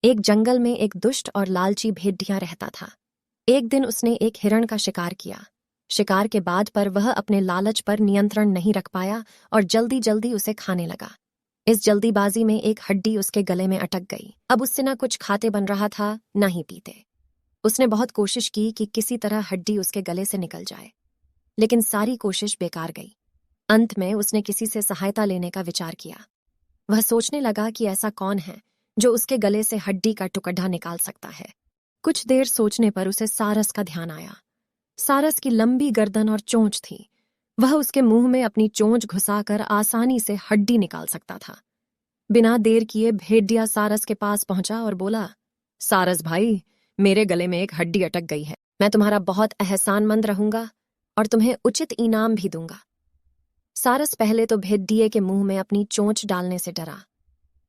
एक जंगल में एक दुष्ट और लालची भेड़िया रहता था। एक दिन उसने एक हिरण का शिकार किया। शिकार के बाद पर वह अपने लालच पर नियंत्रण नहीं रख पाया और जल्दी जल्दी उसे खाने लगा। इस जल्दीबाजी में एक हड्डी उसके गले में अटक गई। अब उससे न कुछ खाते बन रहा था, न ही पीते। उसने बहुत कोशिश की कि किसी तरह हड्डी उसके गले से निकल जाए, लेकिन सारी कोशिश बेकार गई। अंत में उसने किसी से सहायता लेने का विचार किया। वह सोचने लगा कि ऐसा कौन है जो उसके गले से हड्डी का टुकड़ा निकाल सकता है। कुछ देर सोचने पर उसे सारस का ध्यान आया। सारस की लंबी गर्दन और चोंच थी। वह उसके मुंह में अपनी चोंच घुसाकर आसानी से हड्डी निकाल सकता था। बिना देर किए भेड़िया सारस के पास पहुंचा और बोला, सारस भाई, मेरे गले में एक हड्डी अटक गई है। मैं तुम्हारा बहुत एहसानमंद रहूंगा और तुम्हें उचित इनाम भी दूंगा। सारस पहले तो भेड़िए के मुंह में अपनी चोंच डालने से डरा,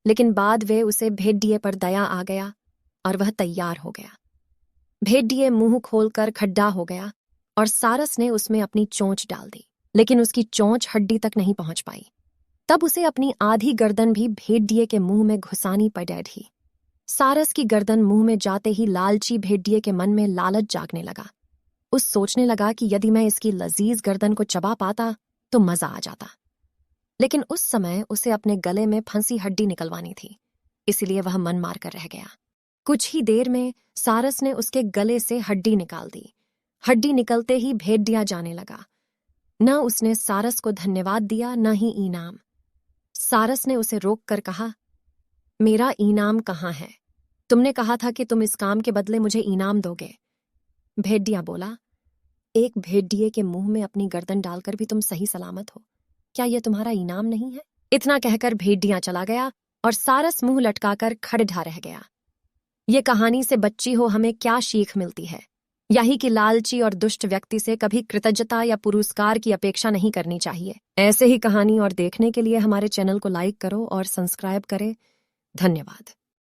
लेकिन बाद वे उसे भेड़िए पर दया आ गया और वह तैयार हो गया। भेड़िए मुंह खोलकर खड्डा हो गया और सारस ने उसमें अपनी चोंच डाल दी, लेकिन उसकी चोंच हड्डी तक नहीं पहुंच पाई। तब उसे अपनी आधी गर्दन भी भेड़िए के मुंह में घुसानी पड़ी। सारस की गर्दन मुंह में जाते ही लालची भेड़िए के मन में लालच जागने लगा। उस सोचने लगा कि यदि मैं इसकी लजीज गर्दन को चबा पाता तो मजा आ जाता। लेकिन उस समय उसे अपने गले में फंसी हड्डी निकलवानी थी, इसलिए वह मन मार कर रह गया। कुछ ही देर में सारस ने उसके गले से हड्डी निकाल दी। हड्डी निकलते ही भेड़िया जाने लगा। न उसने सारस को धन्यवाद दिया, न ही इनाम। सारस ने उसे रोक कर कहा, मेरा इनाम कहाँ है? तुमने कहा था कि तुम इस काम के बदले मुझे इनाम दोगे। भेड़िया बोला, एक भेड़िए के मुंह में अपनी गर्दन डालकर भी तुम सही सलामत हो। क्या यह तुम्हारा इनाम नहीं है? इतना कहकर भेड़िया चला गया और सारस मुंह लटकाकर खड़े रह गया। ये कहानी से बच्ची हो हमें क्या सीख मिलती है? यही कि लालची और दुष्ट व्यक्ति से कभी कृतज्ञता या पुरस्कार की अपेक्षा नहीं करनी चाहिए। ऐसे ही कहानी और देखने के लिए हमारे चैनल को लाइक करो और सब्सक्राइब करें। धन्यवाद।